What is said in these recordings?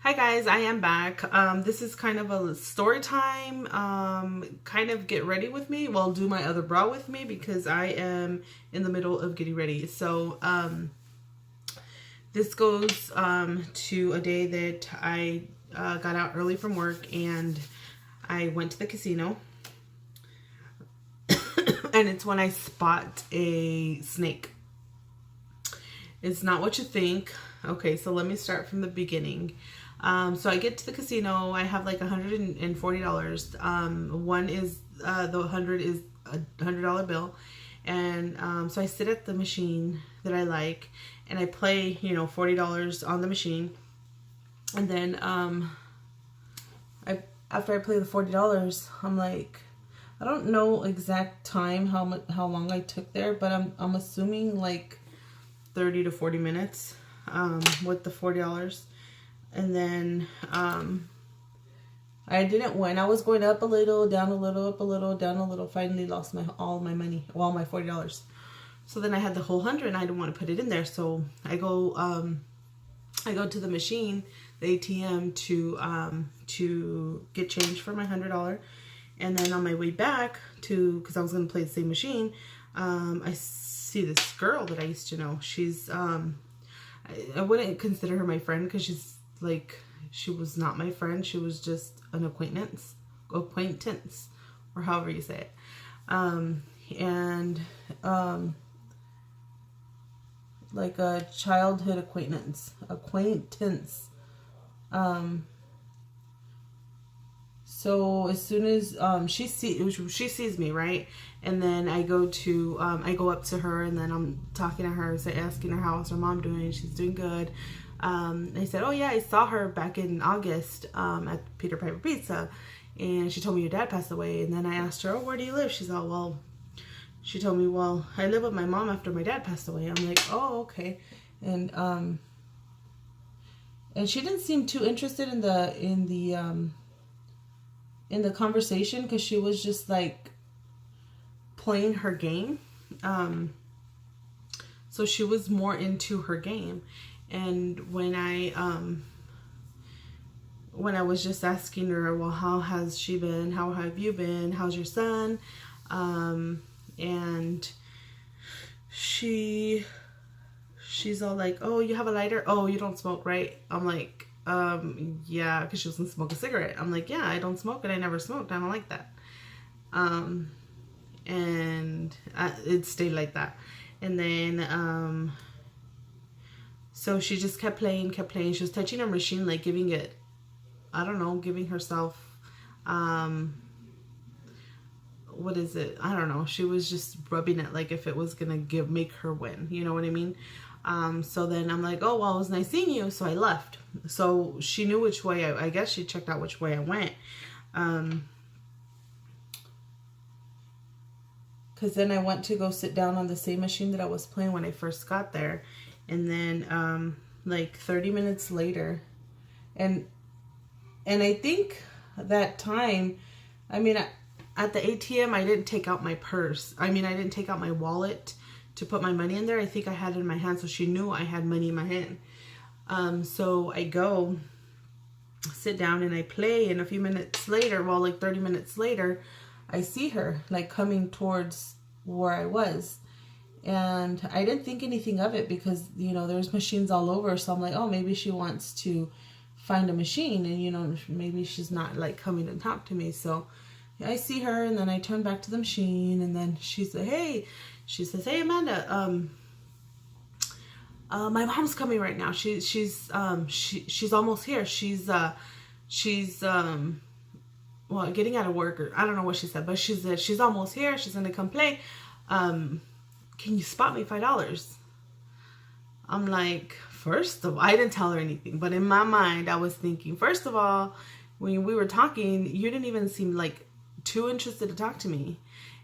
Hi guys, I am back. This is kind of a story time. Kind of get ready with me. Well, do my other bra with me because I am in the middle of getting ready. So this goes to a day that I got out early from work and I went to the casino. And it's when I spot a snake. It's not what you think. Okay, so let me start from the beginning. So I get to the casino. I have like $140. One is the 100 is a $100 bill, and so I sit at the machine that I like, and I play $40 on the machine, and then after I play the $40, I'm like, I don't know exact time how long I took there, but I'm assuming like 30 to 40 minutes with the $40. And then I didn't win. I was going up a little, down a little, up a little, down a little. Finally lost all my money, well, my $40. So then I had the whole 100 and I didn't want to put it in there. So I go to the machine, the ATM, to get change for my $100. And then on my way back because I was going to play the same machine, I see this girl that I used to know. She's I wouldn't consider her my friend because she was not my friend. She was just an acquaintance, or however you say it. Like a childhood acquaintance. So as soon as she sees me, right, and then I go up to her, and then I'm talking to her, asking her how's her mom doing. She's doing good. I said, oh yeah, I saw her back in August at Peter Piper Pizza, and she told me your dad passed away. And then I asked her, oh, where do you live? She's all, well, she told me, well, I live with my mom after my dad passed away. I'm like, oh, okay. And she didn't seem too interested in the conversation because she was just like playing her game. So she was more into her game. And when I was just asking her, well, how has she been? How have you been? How's your son? And she's all like, oh, you have a lighter? Oh, you don't smoke, right? I'm like, yeah, because she was gonna smoke a cigarette. I'm like, yeah, I don't smoke it. I never smoked. I don't like that. And it stayed like that. And then, so she just kept playing. She was touching her machine, like giving it, I don't know, giving herself, what is it? I don't know. She was just rubbing it like if it was gonna make her win. You know what I mean? So then I'm like, oh, well, it was nice seeing you. So I left. So she knew which way, I guess she checked out which way I went. Because then I went to go sit down on the same machine that I was playing when I first got there. And then like 30 minutes later, and I think that time, I mean, at the ATM, I didn't take out my purse. I mean, I didn't take out my wallet to put my money in there. I think I had it in my hand, so she knew I had money in my hand. So I go sit down and I play, and a few minutes later, well, like 30 minutes later, I see her like coming towards where I was. And I didn't think anything of it because, there's machines all over. So I'm like, oh, maybe she wants to find a machine, and, maybe she's not like coming to talk to me. So I see her, and then I turn back to the machine, and then she says, hey, Amanda, my mom's coming right now. She's almost here. She's well, getting out of work, or I don't know what she said, but she said she's almost here. She's gonna come play. Can you spot me $5? I'm like, first of all, I didn't tell her anything, but in my mind, I was thinking, first of all, when we were talking, you didn't even seem like too interested to talk to me.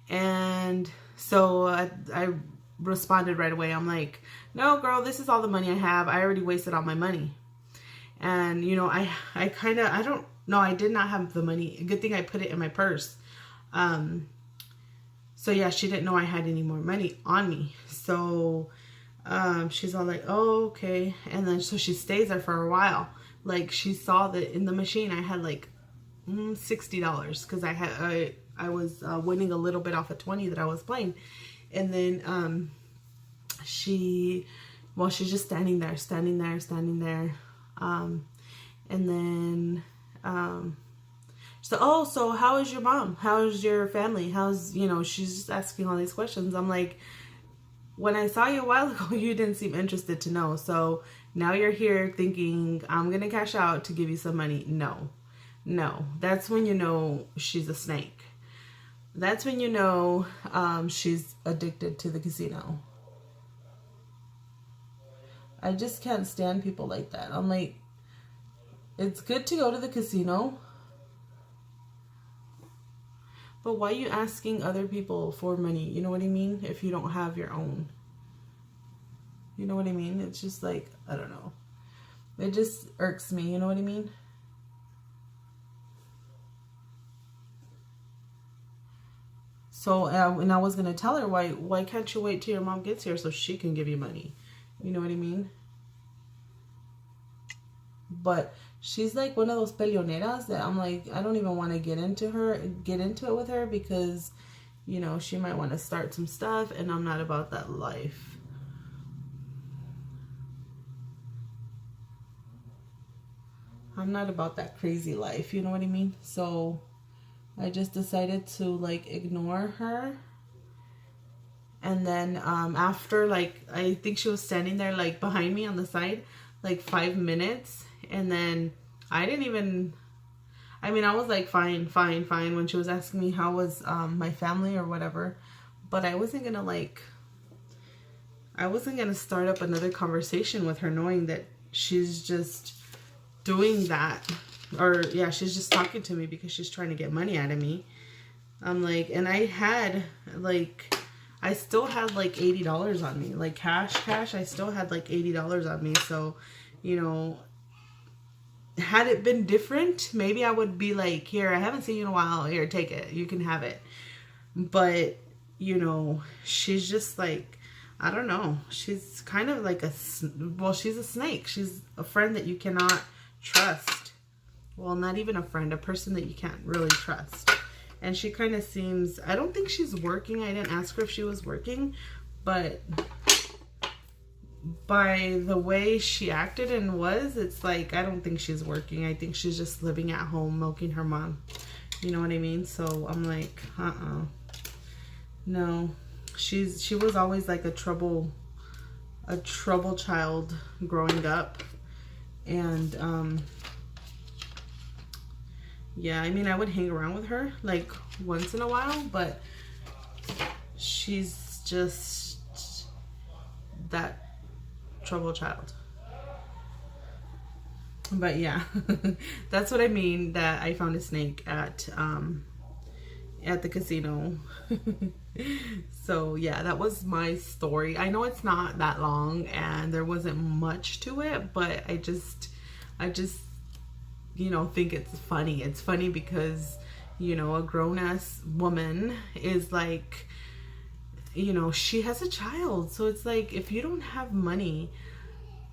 And so I responded right away. I'm like, no, girl, this is all the money I have. I already wasted all my money. And, I don't know. I did not have the money. Good thing I put it in my purse. So yeah, she didn't know I had any more money on me. So she's all like, oh, okay. And then so she stays there for a while. like she saw that in the machine I had like $60 because I was winning a little bit off of 20 that I was playing. And then she's just standing there. And then so, oh, so how is your mom? How's your family? How's, you know, she's just asking all these questions. I'm like, when I saw you a while ago, you didn't seem interested to know. So now you're here thinking I'm going to cash out to give you some money. No, that's when you know she's a snake. That's when you know she's addicted to the casino. I just can't stand people like that. I'm like, it's good to go to the casino, but why are you asking other people for money? You know what I mean? If you don't have your own. You know what I mean? It's just like, I don't know. It just irks me. You know what I mean? So, and I was going to tell her, why can't you wait till your mom gets here so she can give you money? You know what I mean? But she's like one of those peleoneras that I'm like, I don't even want to get into it with her because, you know, she might want to start some stuff and I'm not about that life. I'm not about that crazy life, you know what I mean? So I just decided to like ignore her. And then after, like, I think she was standing there like behind me on the side like 5 minutes. And then I didn't even, I mean, I was like, fine, when she was asking me how was my family or whatever. But I wasn't going to start up another conversation with her knowing that she's just doing that. Or, yeah, she's just talking to me because she's trying to get money out of me. I'm like, and I still had like $80 on me. Like cash, I still had like $80 on me. So, you know, had it been different, maybe I would be like, here, I haven't seen you in a while. Here, take it. You can have it. But, you know, she's just like, I don't know. She's kind of like she's a snake. She's a friend that you cannot trust. Well, not even a friend, a person that you can't really trust. And she kind of seems, I don't think she's working. I didn't ask her if she was working, but by the way she acted and was, it's like, I don't think she's working. I think she's just living at home, milking her mom. You know what I mean? So I'm like, no. She was always like a trouble child growing up. And, yeah, I mean, I would hang around with her like once in a while, but she's just that trouble child. But yeah, that's what I mean, that I found a snake at the casino. So yeah, that was my story. I know it's not that long and there wasn't much to it, but I just you know, think it's funny. It's funny because, you know, a grown-ass woman is like, you know, she has a child. So it's like, if you don't have money,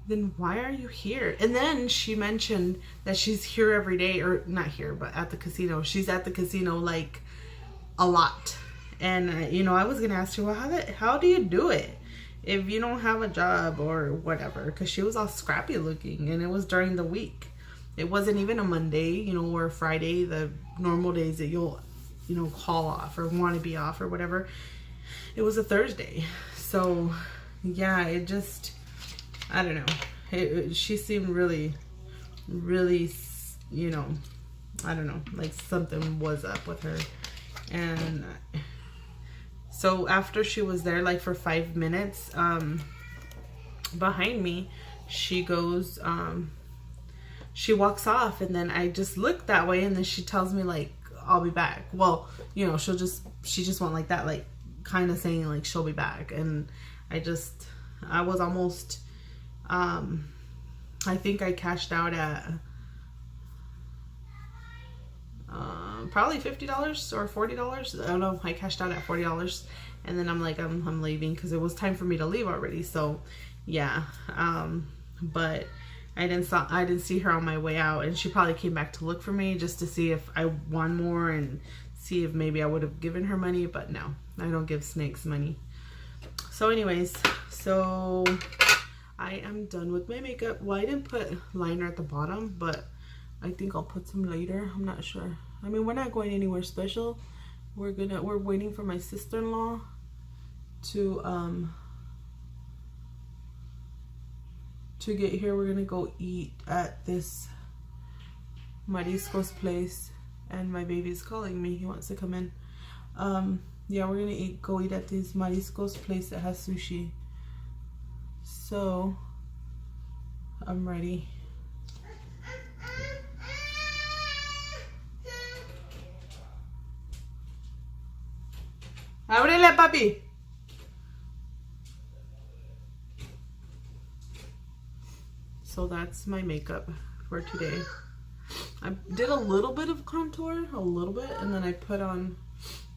then why are you here? And then she mentioned that she's here every day, or not here, but at the casino. She's at the casino like a lot. And, you know, I was going to ask her, well, how do you do it if you don't have a job or whatever? Because she was all scrappy looking and it was during the week. It wasn't even a Monday, you know, or a Friday, the normal days that you'll, you know, call off or want to be off or whatever. It was a Thursday. So, yeah, it just, I don't know. She seemed really, you know, I don't know, like something was up with her. And so after she was there, like for 5 minutes, behind me, she goes, she walks off, and then I just look that way, and then she tells me like, I'll be back. Well, you know, she just went like that, like kind of saying like she'll be back. And I was almost, I think I cashed out at probably $50 or $40. I don't know. I cashed out at $40, and then I'm like, I'm leaving because it was time for me to leave already. So yeah, but I didn't see her on my way out, and she probably came back to look for me just to see if I won more and see if maybe I would have given her money, but no, I don't give snakes money. So anyways, so I am done with my makeup. Well, I didn't put liner at the bottom, but I think I'll put some later. I'm not sure. I mean, we're not going anywhere special. We're waiting for my sister-in-law to get here. We're gonna go eat at this Mariscos place, and my baby's calling me. He wants to come in. Yeah, we're gonna go eat at this Mariscos place that has sushi. So I'm ready. Ábrele, papi. So that's my makeup for today. I did a little bit of contour, and then I put on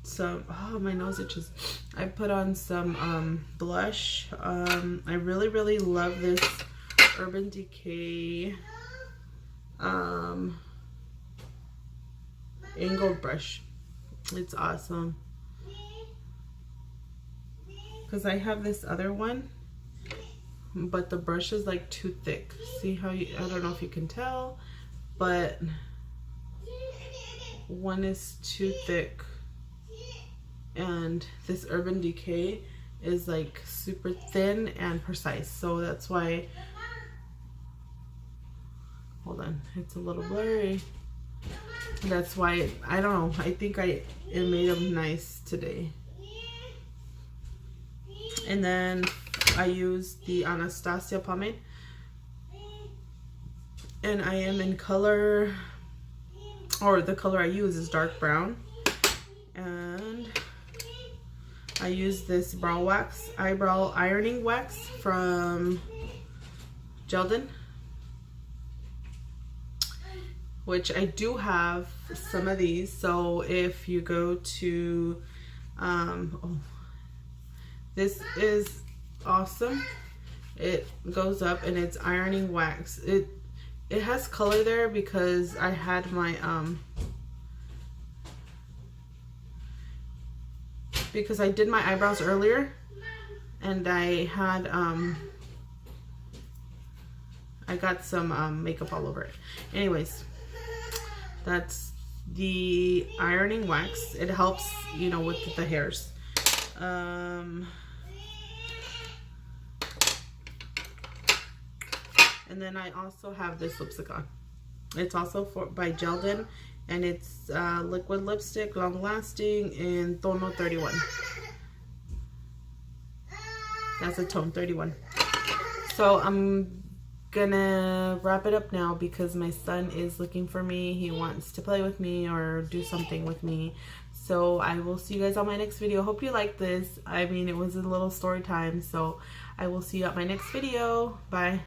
some, oh, my nose itches. I put on some blush. I really love this Urban Decay angled brush. It's awesome. Because I have this other one, but the brush is like too thick. See how I don't know if you can tell, but one is too thick, and this Urban Decay is like super thin and precise. So that's why, hold on, it's a little blurry. That's why, I don't know, I think it made them nice today. And then I use the Anastasia pomade, and I am in color, or the color I use is dark brown, and I use this eyebrow ironing wax from Gelden, which I do have some of these. So if you go to this is awesome. It goes up and it's ironing wax. It has color there because I had my because I did my eyebrows earlier, and I had I got some makeup all over it. Anyways, that's the ironing wax. It helps, you know, with the hairs. And then I also have this lipstick on. It's also by Gelden, and it's liquid lipstick, long lasting, in Tono 31. That's a tone 31. So I'm gonna wrap it up now because my son is looking for me. He wants to play with me or do something with me. So I will see you guys on my next video. Hope you liked this. I mean, it was a little story time. So I will see you at my next video. Bye.